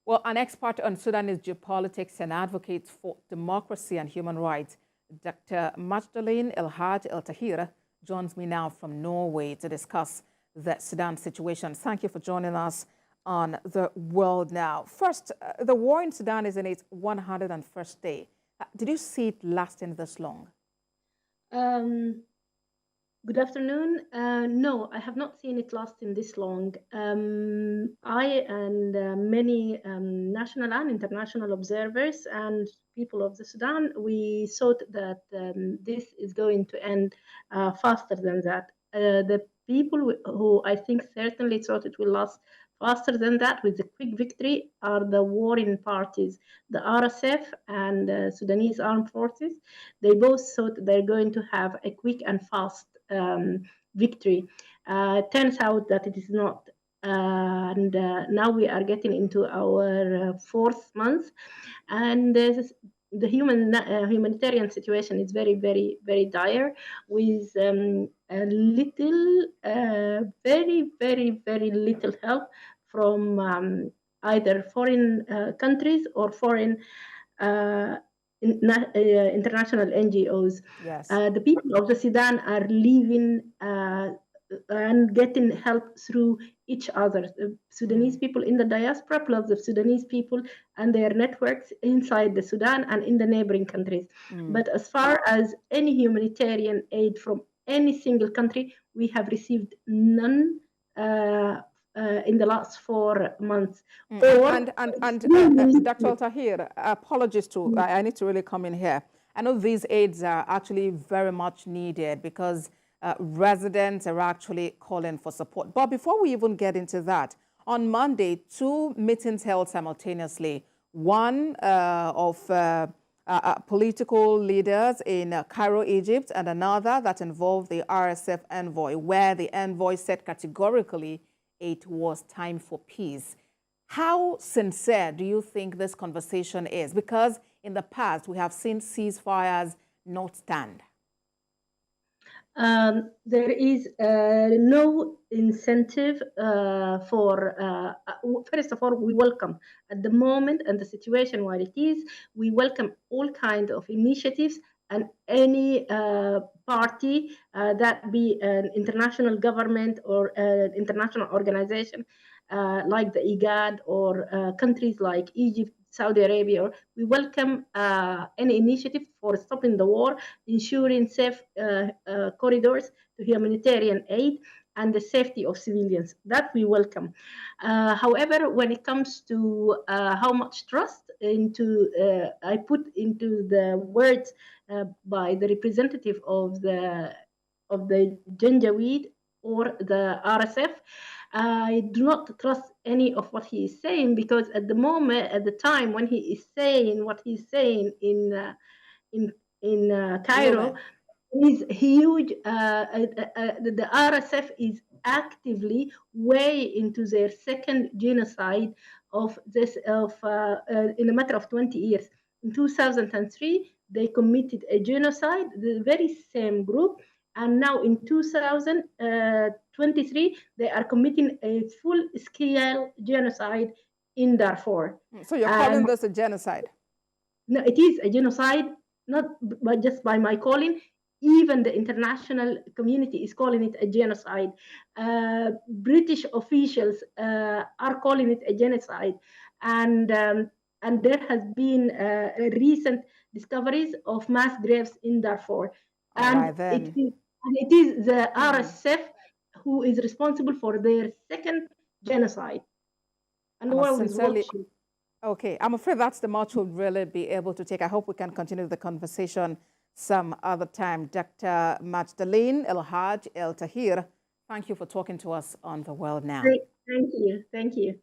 Well, an expert on Sudanese geopolitics and advocate for democracy and human rights, Dr. Madjul El-Tahir, joins me now from Norway to discuss the Sudan situation. Thank you for joining us on The World Now. First, the war in Sudan is in its 101st day. Did you see it lasting this long? Good afternoon. No, I have not seen it lasting this long. I and many national and international observers and people of the Sudan, we thought that this is going to end faster than that. The people who I think certainly thought it will last faster than that with a quick victory are the warring parties, the RSF and Sudanese armed forces. They both thought they're going to have a quick and fast victory. Turns out that it is not. And now we are getting into our fourth month, and the humanitarian situation is very, very, very dire, with a little, very, very, very little help from either foreign countries or foreign international NGOs. Yes. The people of the Sudan are living and getting help through each other. The Sudanese people in the diaspora, plus the Sudanese people and their networks inside the Sudan and in the neighboring countries. But as far as any humanitarian aid from any single country, we have received none in the last 4 months. Dr. El-Tahir, apologies to, I need to really come in here. I know these aids are actually very much needed because residents are actually calling for support. But before we even get into that, on Monday, 2 meetings held simultaneously. One of political leaders in Cairo, Egypt, and another that involved the RSF envoy, where the envoy said categorically it was time for peace. How sincere do you think this conversation is? Because in the past, we have seen ceasefires not stand. There is no incentive first of all, we welcome at the moment and the situation where it is, we welcome all kinds of initiatives and any party that be an international government or an international organization like the IGAD or countries like Egypt, Saudi Arabia. We welcome any initiative for stopping the war, ensuring safe corridors to humanitarian aid, and the safety of civilians. That we welcome. However, when it comes to how much trust I put into the words by the representative of the Janjaweed or the RSF, I do not trust any of what he is saying, because at the time when he is saying what he's saying in Cairo, is huge. The RSF is actively way into their second genocide in a matter of 20 years. In 2003, they committed a genocide, the very same group, and now in 2023, they are committing a full-scale genocide in Darfur. So you're calling this a genocide? No, it is a genocide, not just by my calling. Even the international community is calling it a genocide. British officials are calling it a genocide, and there has been recent discoveries of mass graves in Darfur, and it is the RSF who is responsible for their second genocide, and the world is watching. Okay, I'm afraid that's the much we'll really be able to take. I hope we can continue the conversation some other time. Dr. Madjul El-Tahir, thank you for talking to us on The World Now. Thank you. Thank you.